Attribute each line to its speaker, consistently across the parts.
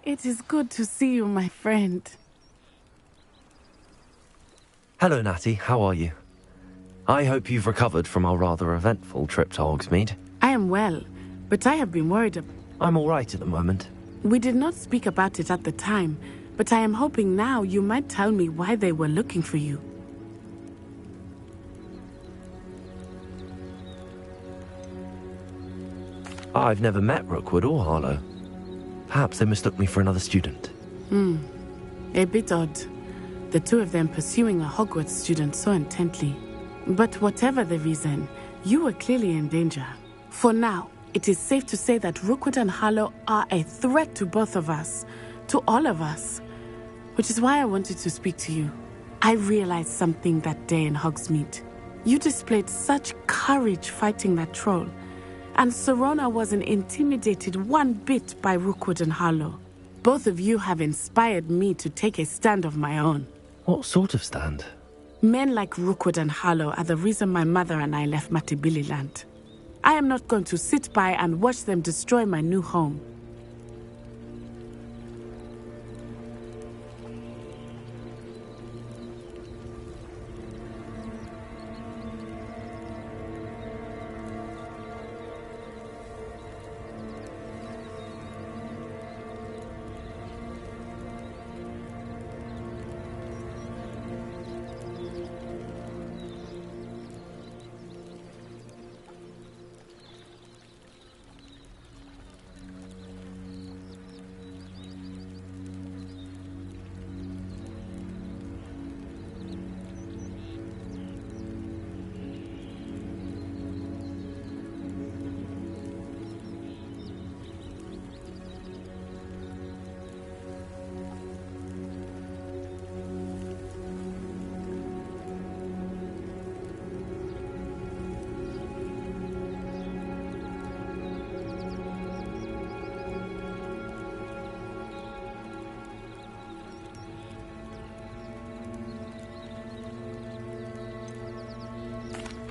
Speaker 1: It is good to see you, my friend.
Speaker 2: Hello, Natty. How are you? I hope you've recovered from our rather eventful trip to Hogsmeade.
Speaker 1: I am well, but I have been worried.
Speaker 2: I'm all right at the moment.
Speaker 1: We did not speak about it at the time, but I am hoping now you might tell me why they were looking for you.
Speaker 2: I've never met Rookwood or Harlow. Perhaps they mistook me for another student.
Speaker 1: A bit odd. The two of them pursuing a Hogwarts student so intently. But whatever the reason, you were clearly in danger. For now, it is safe to say that Rookwood and Harlow are a threat to both of us, to all of us. Which is why I wanted to speak to you. I realized something that day in Hogsmeade. You displayed such courage fighting that troll. And Serona wasn't intimidated one bit by Rookwood and Harlow. Both of you have inspired me to take a stand of my own.
Speaker 2: What sort of stand?
Speaker 1: Men like Rookwood and Harlow are the reason my mother and I left Matibili land. I am not going to sit by and watch them destroy my new home.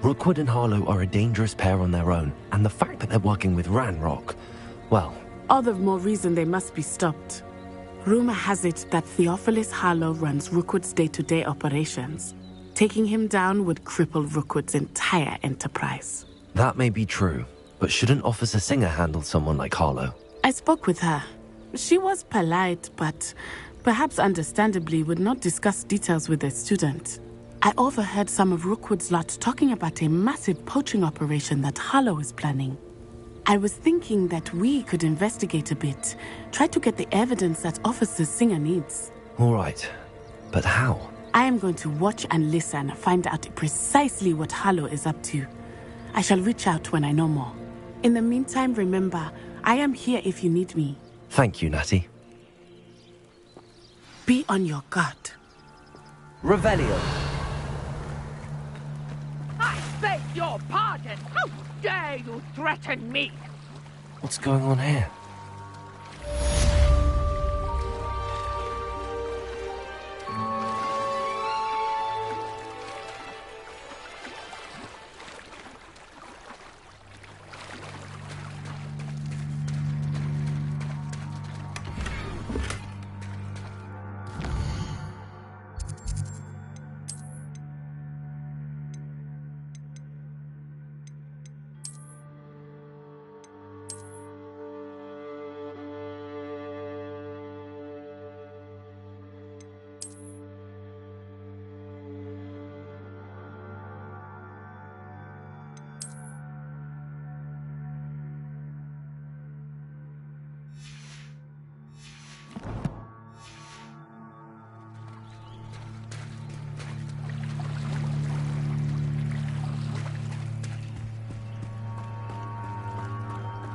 Speaker 2: Rookwood and Harlow are a dangerous pair on their own, and the fact that they're working with Ranrock, well...
Speaker 1: All the more reason they must be stopped. Rumor has it that Theophilus Harlow runs Rookwood's day-to-day operations. Taking him down would cripple Rookwood's entire enterprise.
Speaker 2: That may be true, but shouldn't Officer Singer handle someone like Harlow?
Speaker 1: I spoke with her. She was polite, but perhaps understandably would not discuss details with a student. I overheard some of Rookwood's lot talking about a massive poaching operation that Harlow is planning. I was thinking that we could investigate a bit, try to get the evidence that Officer Singer needs.
Speaker 2: All right, but how?
Speaker 1: I am going to watch and listen, find out precisely what Harlow is up to. I shall reach out when I know more. In the meantime, remember, I am here if you need me.
Speaker 2: Thank you, Natty.
Speaker 1: Be on your guard.
Speaker 2: Revelio.
Speaker 3: I beg your pardon! How dare you threaten me?
Speaker 2: What's going on here?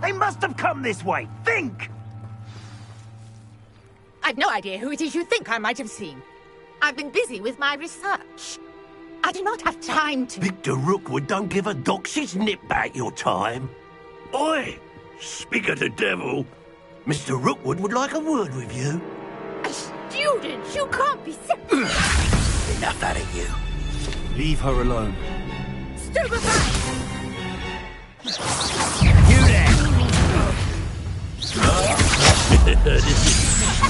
Speaker 4: They must have come this way. Think!
Speaker 3: I've no idea who it is you think I might have seen. I've been busy with my research. I do not have time to...
Speaker 4: Victor Rookwood don't give a doxy's nip back your time. Oi! Speak of the devil. Mr. Rookwood would like a word with you.
Speaker 3: A student? You can't be
Speaker 4: Enough out of you.
Speaker 5: Leave her alone.
Speaker 3: Stupefy!
Speaker 4: You there! This is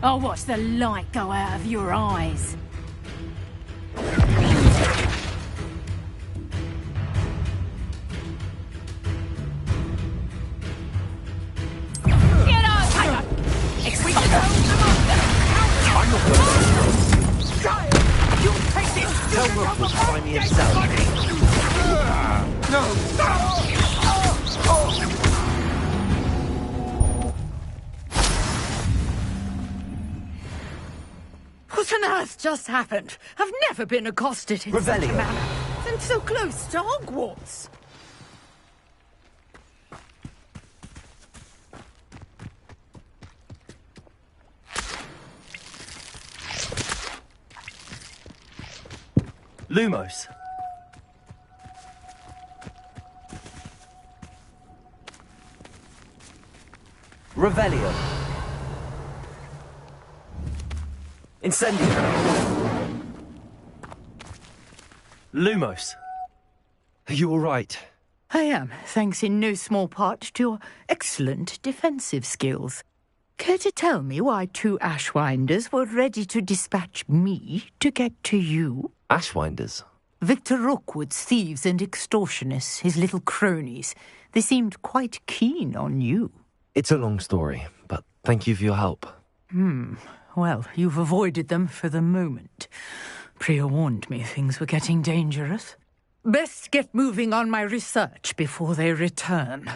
Speaker 6: I'll watch the light go out of your eyes. Get over!
Speaker 2: I'm not going to tell Rook will find me himself.
Speaker 3: What on earth just happened? I've never been accosted in such a
Speaker 2: Revelio.
Speaker 3: manner. And so close to Hogwarts.
Speaker 2: Lumos. Revelio. Incendio. Lumos. Are you all right?
Speaker 3: I am, thanks in no small part to your excellent defensive skills. Care to tell me why 2 Ashwinders were ready to dispatch me to get to you?
Speaker 2: Ashwinders.
Speaker 3: Victor Rookwood's thieves and extortionists, his little cronies. They seemed quite keen on you.
Speaker 2: It's a long story, but thank you for your help.
Speaker 3: Well, you've avoided them for the moment. Priya warned me things were getting dangerous. Best get moving on my research before they return.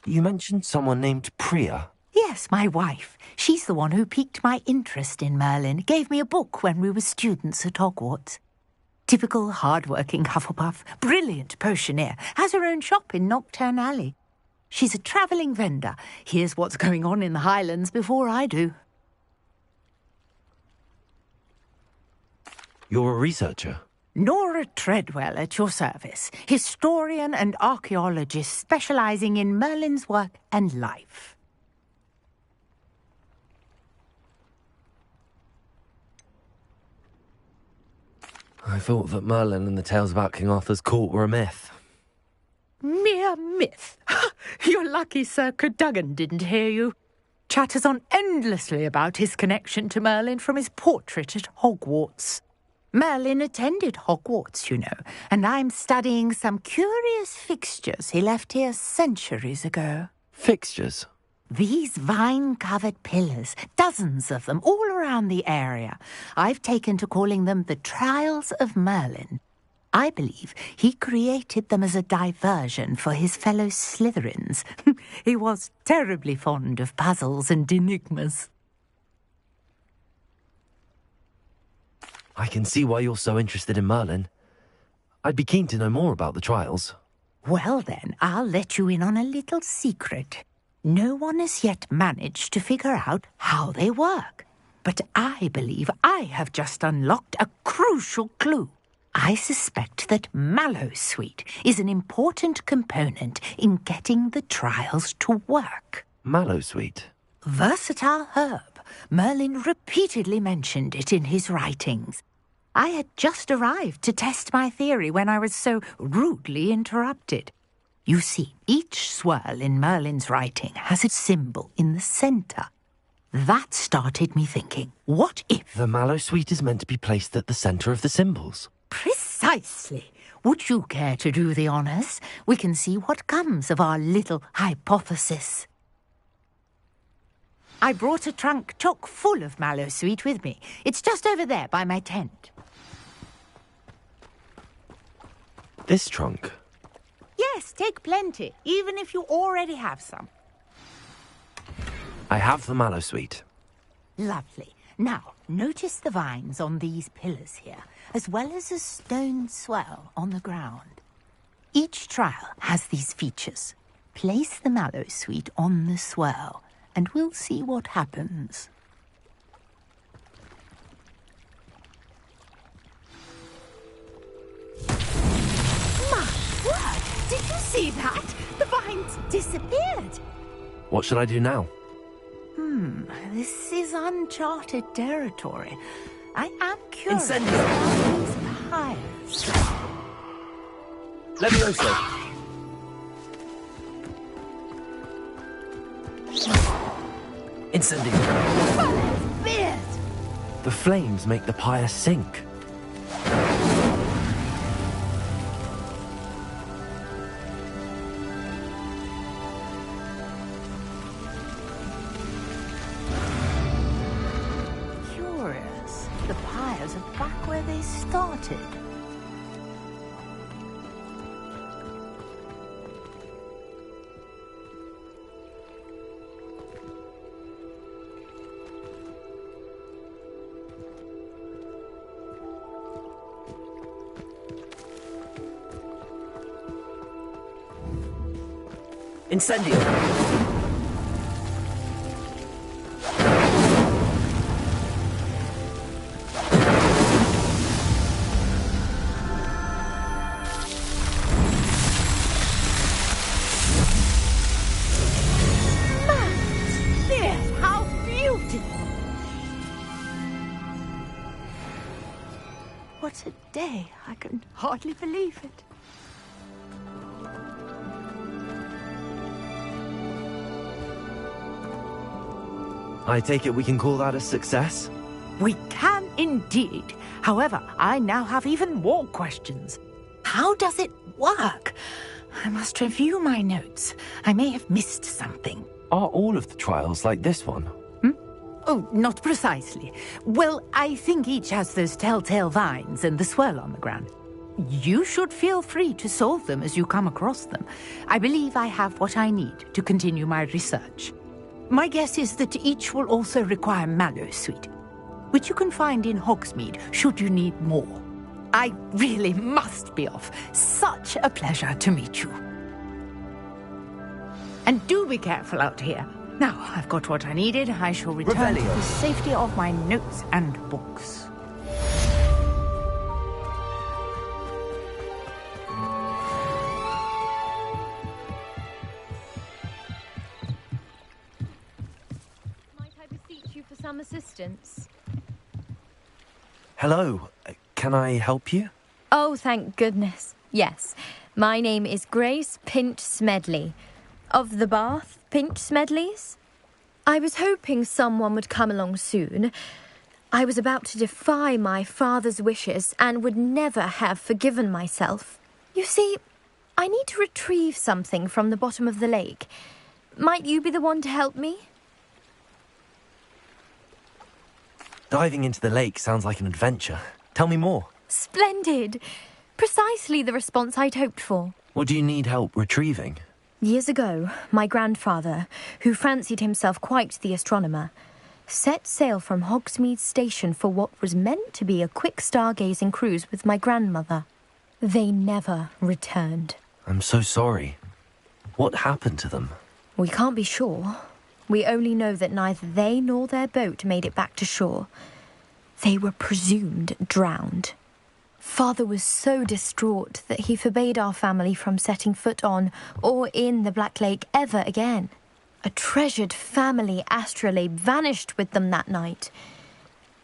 Speaker 2: You mentioned someone named Priya.
Speaker 3: Yes, my wife. She's the one who piqued my interest in Merlin. Gave me a book when we were students at Hogwarts. Typical hard-working Hufflepuff, brilliant potioneer, has her own shop in Knockturn Alley. She's a travelling vendor. Hears what's going on in the Highlands before I do.
Speaker 2: You're a researcher?
Speaker 3: Nora Treadwell at your service, historian and archaeologist specialising in Merlin's work and life.
Speaker 2: I thought that Merlin and the tales about King Arthur's court were a myth.
Speaker 3: Mere myth. You're lucky Sir Cadogan didn't hear you. Chatters on endlessly about his connection to Merlin from his portrait at Hogwarts. Merlin attended Hogwarts, you know, and I'm studying some curious fixtures he left here centuries ago.
Speaker 2: Fixtures?
Speaker 3: These vine-covered pillars, dozens of them, all around the area. I've taken to calling them the Trials of Merlin. I believe he created them as a diversion for his fellow Slytherins. He was terribly fond of puzzles and enigmas.
Speaker 2: I can see why you're so interested in Merlin. I'd be keen to know more about the trials.
Speaker 3: Well then, I'll let you in on a little secret. No one has yet managed to figure out how they work. But I believe I have just unlocked a crucial clue. I suspect that Mallowsweet is an important component in getting the trials to work.
Speaker 2: Mallowsweet?
Speaker 3: Versatile herb. Merlin repeatedly mentioned it in his writings. I had just arrived to test my theory when I was so rudely interrupted. You see, each swirl in Merlin's writing has its symbol in the centre. That started me thinking, what if...
Speaker 2: The Mallowsweet is meant to be placed at the centre of the symbols.
Speaker 3: Precisely. Would you care to do the honours? We can see what comes of our little hypothesis. I brought a trunk chock full of Mallowsweet with me. It's just over there by my tent.
Speaker 2: This trunk?
Speaker 3: Yes, take plenty, even if you already have some.
Speaker 2: I have the Mallowsweet.
Speaker 3: Lovely. Now, notice the vines on these pillars here, as well as a stone swell on the ground. Each trial has these features. Place the Mallowsweet on the swell, and we'll see what happens. My word! Did you see that? The vines disappeared.
Speaker 2: What should I do now?
Speaker 3: This is uncharted territory. I am curious
Speaker 2: Incendio!
Speaker 3: about these pyres.
Speaker 2: Levioso! Incendio!
Speaker 3: Beard!
Speaker 2: The flames make the pyre sink.
Speaker 3: Curious. The pyres are back where they started.
Speaker 2: Incendio!
Speaker 3: How beautiful! What a day. I can hardly believe it.
Speaker 2: I take it we can call that a success?
Speaker 3: We can indeed. However, I now have even more questions. How does it work? I must review my notes. I may have missed something.
Speaker 2: Are all of the trials like this one?
Speaker 3: Oh, not precisely. Well, I think each has those telltale vines and the swirl on the ground. You should feel free to solve them as you come across them. I believe I have what I need to continue my research. My guess is that each will also require mallow sweet, which you can find in Hogsmeade should you need more. I really must be off. Such a pleasure to meet you. And do be careful out here. Now, I've got what I needed. I shall return to the safety of my notes and books.
Speaker 7: Some assistance.
Speaker 2: Hello, can I help you?
Speaker 7: Oh, thank goodness. Yes. My name is Grace Pinch Smedley, of the Bath Pinch Smedleys. I was hoping someone would come along soon. I was about to defy my father's wishes and would never have forgiven myself. You see, I need to retrieve something from the bottom of the lake. Might you be the one to help me?
Speaker 2: Diving into the lake sounds like an adventure. Tell me more.
Speaker 7: Splendid. Precisely the response I'd hoped for.
Speaker 2: What do you need help retrieving?
Speaker 7: Years ago, my grandfather, who fancied himself quite the astronomer, set sail from Hogsmeade Station for what was meant to be a quick stargazing cruise with my grandmother. They never returned.
Speaker 2: I'm so sorry. What happened to them?
Speaker 7: We can't be sure. We only know that neither they nor their boat made it back to shore. They were presumed drowned. Father was so distraught that he forbade our family from setting foot on or in the Black Lake ever again. A treasured family astrolabe vanished with them that night.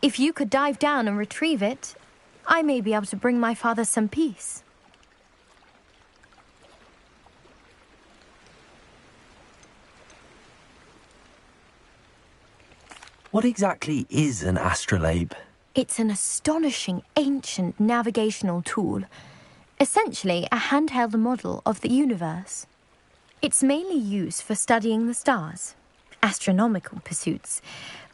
Speaker 7: If you could dive down and retrieve it, I may be able to bring my father some peace.
Speaker 2: What exactly is an astrolabe?
Speaker 7: It's an astonishing ancient navigational tool, essentially a handheld model of the universe. It's mainly used for studying the stars, astronomical pursuits,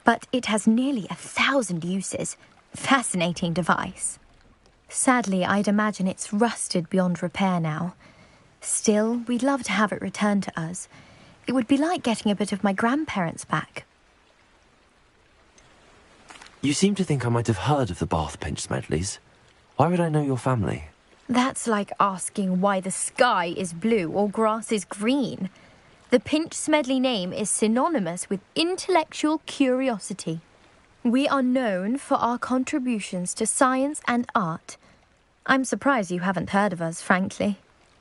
Speaker 7: but it has nearly 1,000 uses. Fascinating device. Sadly, I'd imagine it's rusted beyond repair now. Still, we'd love to have it returned to us. It would be like getting a bit of my grandparents back.
Speaker 2: You seem to think I might have heard of the Bath Pinch Smedleys. Why would I know your family?
Speaker 7: That's like asking why the sky is blue or grass is green. The Pinch Smedley name is synonymous with intellectual curiosity. We are known for our contributions to science and art. I'm surprised you haven't heard of us, frankly.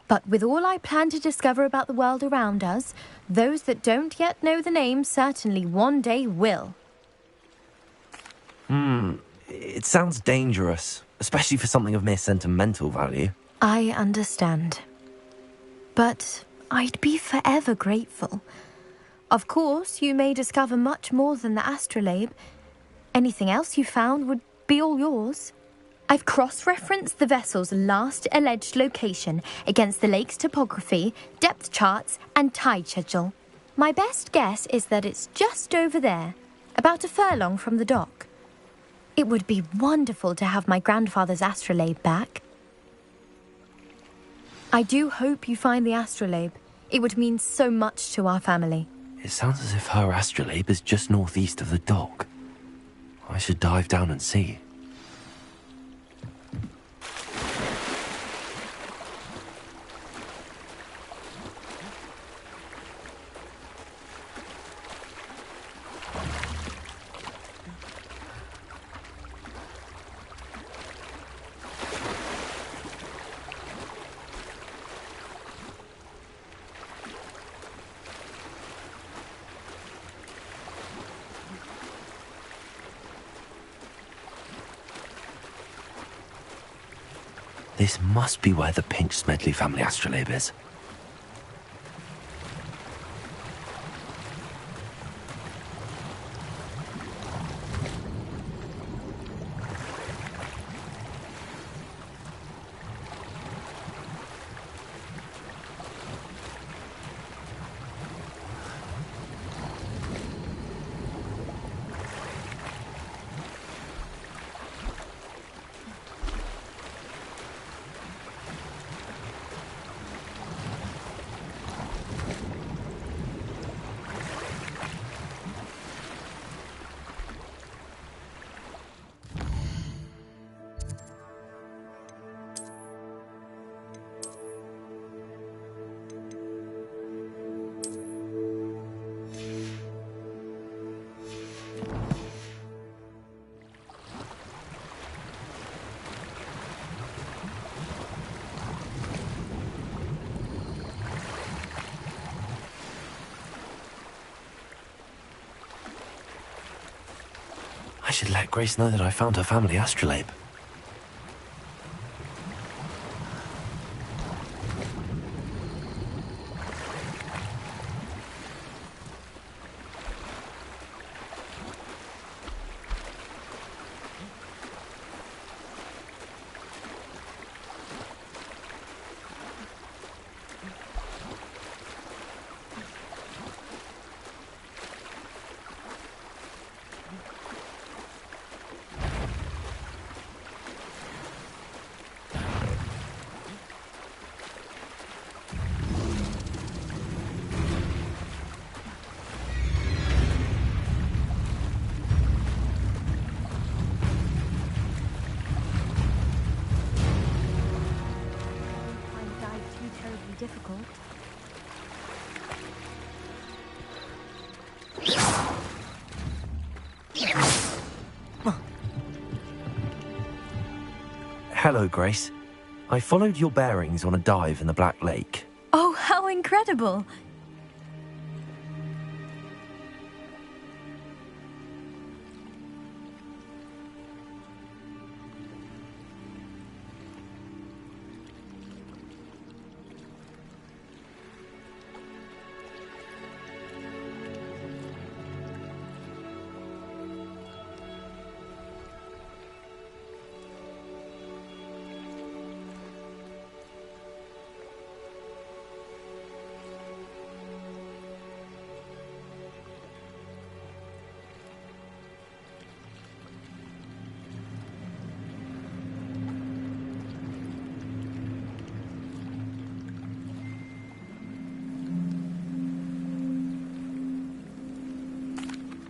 Speaker 7: But with all I plan to discover about the world around us, those that don't yet know the name certainly one day will.
Speaker 2: It sounds dangerous, especially for something of mere sentimental value.
Speaker 7: I understand. But I'd be forever grateful. Of course, you may discover much more than the astrolabe. Anything else you found would be all yours. I've cross-referenced the vessel's last alleged location against the lake's topography, depth charts, and tide schedule. My best guess is that it's just over there, about a furlong from the dock. It would be wonderful to have my grandfather's astrolabe back. I do hope you find the astrolabe. It would mean so much to our family.
Speaker 2: It sounds as if her astrolabe is just northeast of the dock. I should dive down and see. This must be where the Pinch Smedley family astrolabe is. I should let Grace know that I found her family astrolabe.
Speaker 7: Difficult.
Speaker 2: Hello, Grace. I followed your bearings on a dive in the Black Lake.
Speaker 7: Oh, how incredible!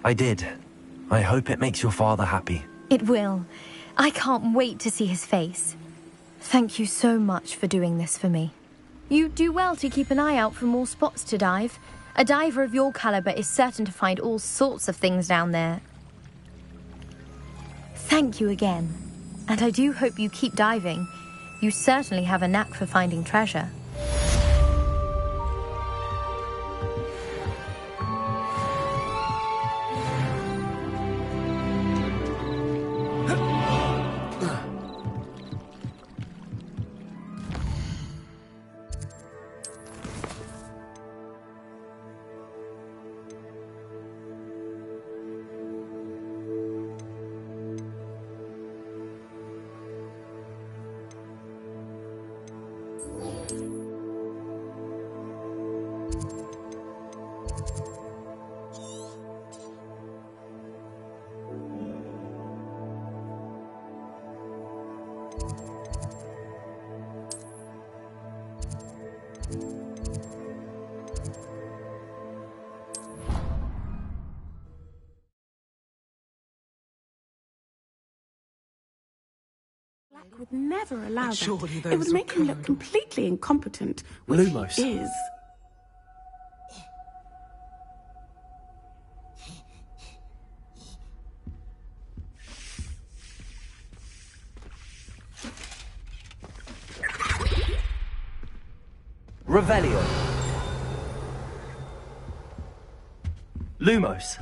Speaker 2: I did. I hope it makes your father happy.
Speaker 7: It will. I can't wait to see his face. Thank you so much for doing this for me. You do well to keep an eye out for more spots to dive. A diver of your caliber is certain to find all sorts of things down there. Thank you again. And I do hope you keep diving. You certainly have a knack for finding treasure.
Speaker 1: Black would never allow that.
Speaker 5: surely
Speaker 1: It
Speaker 5: those
Speaker 1: would
Speaker 5: were
Speaker 1: make him look
Speaker 5: code.
Speaker 1: completely incompetent, which
Speaker 5: Lumos.
Speaker 1: he is.
Speaker 2: Revelio. Lumos.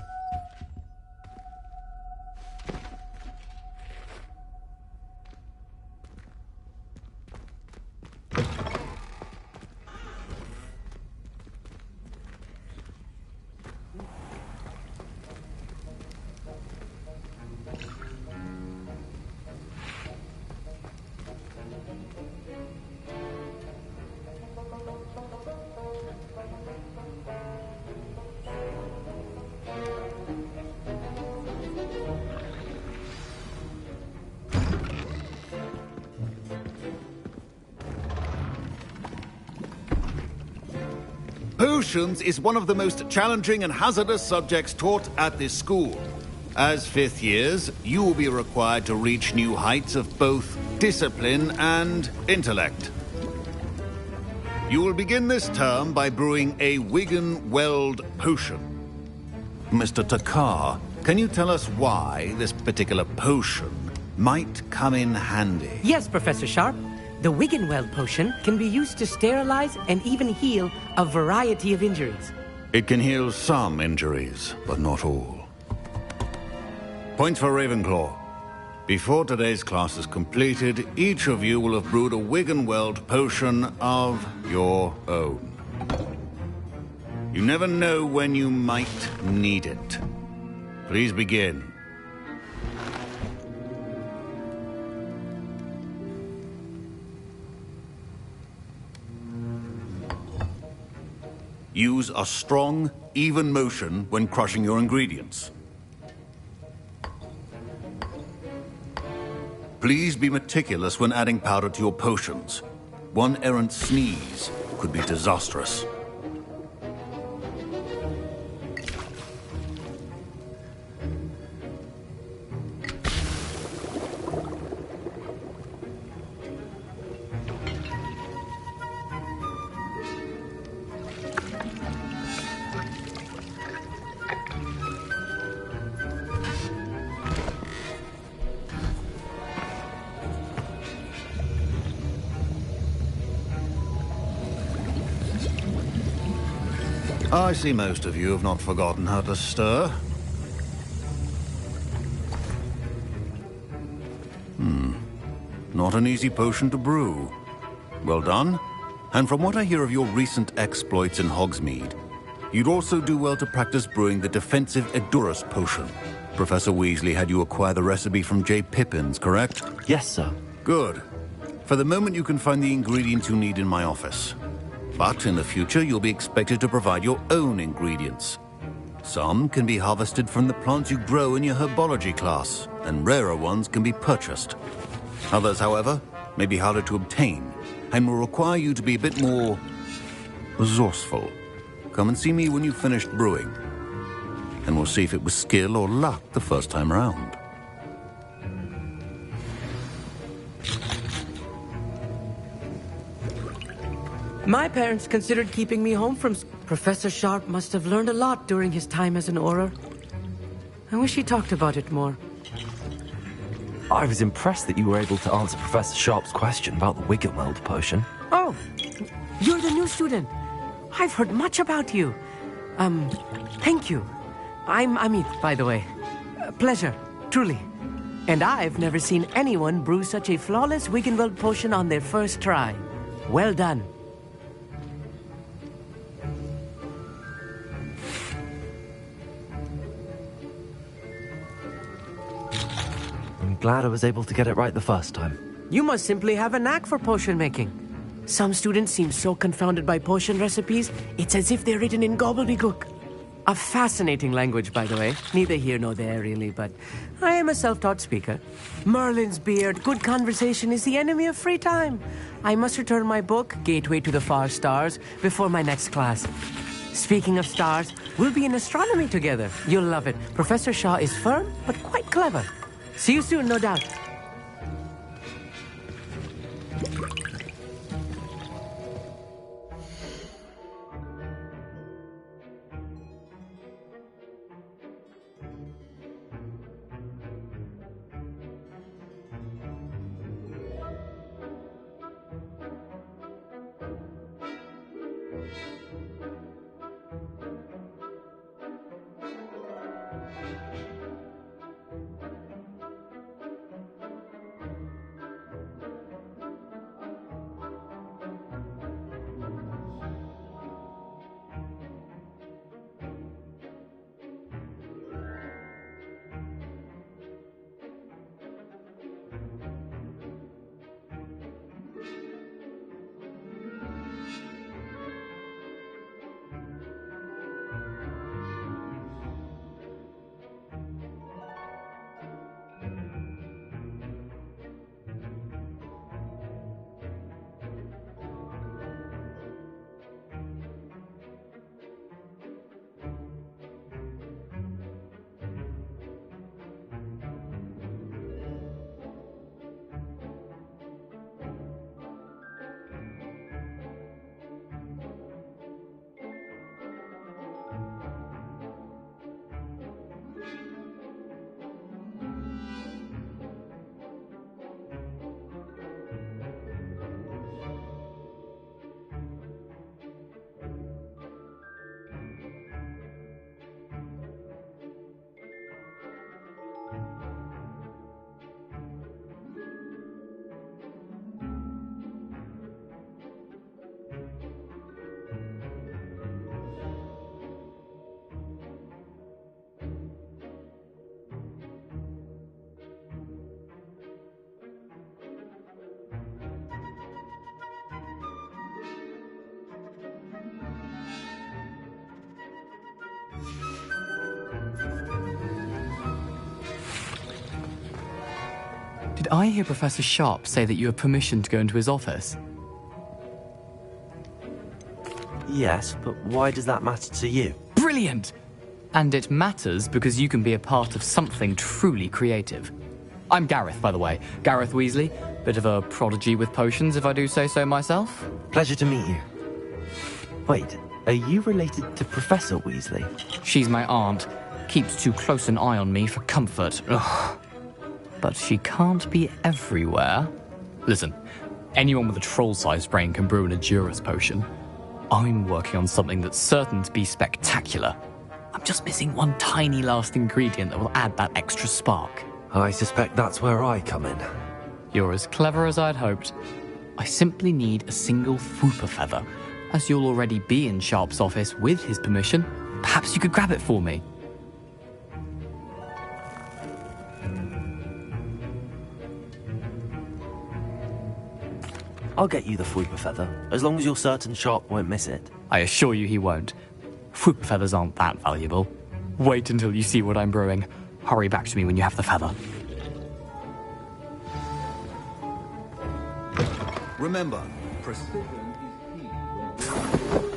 Speaker 8: Potions is one of the most challenging and hazardous subjects taught at this school. As fifth years, you will be required to reach new heights of both discipline and intellect. You will begin this term by brewing a Wigan-Weld potion. Mr. Takar, can you tell us why this particular potion might come in handy?
Speaker 9: Yes, Professor Sharp. The Wiggenweld potion can be used to sterilize and even heal a variety of injuries.
Speaker 8: It can heal some injuries, but not all. Points for Ravenclaw. Before today's class is completed, each of you will have brewed a Wiggenweld potion of your own. You never know when you might need it. Please begin. Use a strong, even motion when crushing your ingredients. Please be meticulous when adding powder to your potions. One errant sneeze could be disastrous. I see most of you have not forgotten how to stir. Not an easy potion to brew. Well done. And from what I hear of your recent exploits in Hogsmeade, you'd also do well to practice brewing the defensive Edurus potion. Professor Weasley had you acquire the recipe from J. Pippins, correct?
Speaker 2: Yes, sir.
Speaker 8: Good. For the moment, you can find the ingredients you need in my office. But in the future, you'll be expected to provide your own ingredients. Some can be harvested from the plants you grow in your herbology class, and rarer ones can be purchased. Others, however, may be harder to obtain, and will require you to be a bit more resourceful. Come and see me when you've finished brewing, and we'll see if it was skill or luck the first time around.
Speaker 9: My parents considered keeping me home from Professor Sharp must have learned a lot during his time as an Auror. I wish he talked about it more.
Speaker 2: I was impressed that you were able to answer Professor Sharp's question about the Wiggenweld potion.
Speaker 9: Oh, you're the new student. I've heard much about you. Thank you. I'm Amit, by the way. Pleasure, truly. And I've never seen anyone brew such a flawless Wiggenweld potion on their first try. Well done.
Speaker 2: I'm glad I was able to get it right the first time.
Speaker 9: You must simply have a knack for potion making. Some students seem so confounded by potion recipes, it's as if they're written in gobbledygook. A fascinating language, by the way. Neither here nor there, really, but I am a self-taught speaker. Merlin's beard, good conversation is the enemy of free time. I must return my book, Gateway to the Far Stars, before my next class. Speaking of stars, we'll be in astronomy together. You'll love it. Professor Shaw is firm, but quite clever. See you soon, no doubt.
Speaker 10: Did I hear Professor Sharp say that you have permission to go into his office?
Speaker 2: Yes, but why does that matter to you?
Speaker 10: Brilliant! And it matters because you can be a part of something truly creative. I'm Gareth, by the way. Gareth Weasley. Bit of a prodigy with potions, if I do say so myself.
Speaker 2: Pleasure to meet you. Wait, are you related to Professor Weasley?
Speaker 10: She's my aunt. Keeps too close an eye on me for comfort. Ugh. But she can't be everywhere. Listen, anyone with a troll-sized brain can brew an Edurus potion. I'm working on something that's certain to be spectacular. I'm just missing one tiny last ingredient that will add that extra spark.
Speaker 2: I suspect that's where I come in.
Speaker 10: You're as clever as I'd hoped. I simply need a single Fwooper feather. As you'll already be in Sharp's office with his permission, perhaps you could grab it for me.
Speaker 2: I'll get you the Fwooper feather, as long as you're certain Sharp won't miss it.
Speaker 10: I assure you he won't. Fwooper feathers aren't that valuable. Wait until you see what I'm brewing. Hurry back to me when you have the feather.
Speaker 8: Remember, precision is key.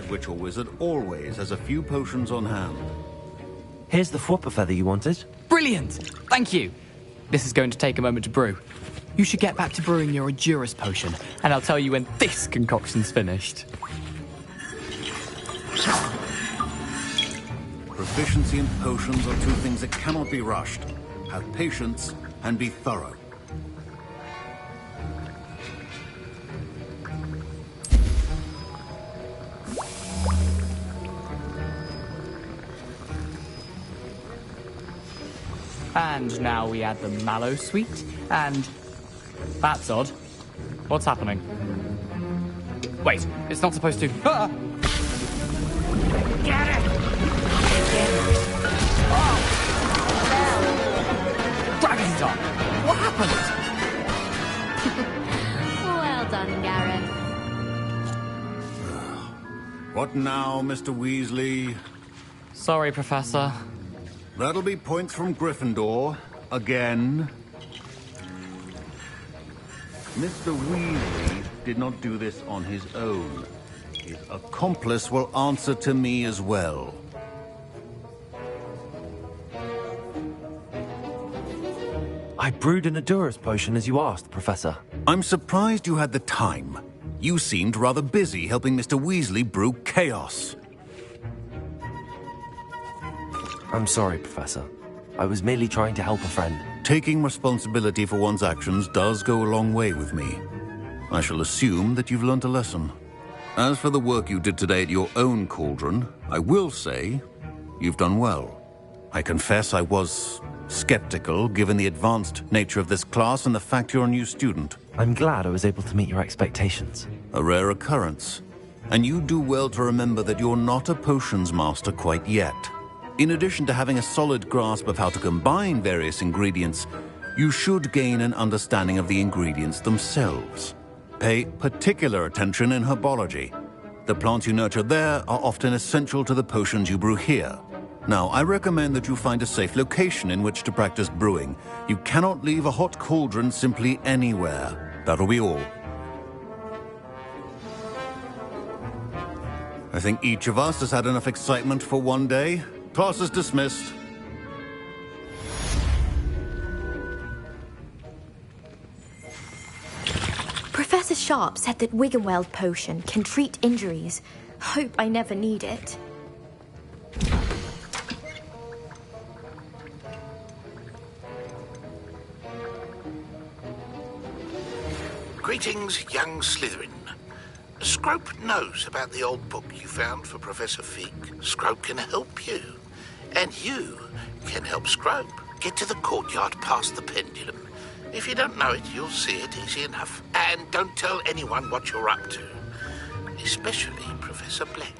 Speaker 8: Witch or wizard always has a few potions on hand.
Speaker 2: Here's the Fwooper feather you wanted.
Speaker 10: Brilliant! Thank you. This is going to take a moment to brew. You should get back to brewing your Edurus potion, and I'll tell you when this concoction's finished.
Speaker 8: Proficiency in potions are two things that cannot be rushed. Have patience and be thorough.
Speaker 10: And now we add the mallow sweet, and... That's odd. What's happening? Wait, it's not supposed to... Ah!
Speaker 6: Get it!
Speaker 10: Dragon Dog! What happened?
Speaker 7: Well done, Gareth.
Speaker 8: What now, Mr. Weasley?
Speaker 10: Sorry, Professor.
Speaker 8: That'll be points from Gryffindor. Again. Mr. Weasley did not do this on his own. His accomplice will answer to me as well.
Speaker 2: I brewed an Adurus potion as you asked, Professor.
Speaker 8: I'm surprised you had the time. You seemed rather busy helping Mr. Weasley brew chaos.
Speaker 2: I'm sorry, Professor. I was merely trying to help a friend.
Speaker 8: Taking responsibility for one's actions does go a long way with me. I shall assume that you've learnt a lesson. As for the work you did today at your own cauldron, I will say you've done well. I confess I was skeptical, given the advanced nature of this class and the fact you're a new student.
Speaker 2: I'm glad I was able to meet your expectations.
Speaker 8: A rare occurrence. And you do well to remember that you're not a potions master quite yet. In addition to having a solid grasp of how to combine various ingredients, you should gain an understanding of the ingredients themselves. Pay particular attention in herbology. The plants you nurture there are often essential to the potions you brew here. Now, I recommend that you find a safe location in which to practice brewing. You cannot leave a hot cauldron simply anywhere. That'll be all. I think each of us has had enough excitement for one day. Class is dismissed.
Speaker 7: Professor Sharp said that Wiggenweld potion can treat injuries. Hope I never need it.
Speaker 11: Greetings, young Slytherin. Scrope knows about the old book you found for Professor Fig. Scrope can help you. And you can help Scrope get to the courtyard past the pendulum. If you don't know it, you'll see it easy enough. And don't tell anyone what you're up to. Especially Professor Black.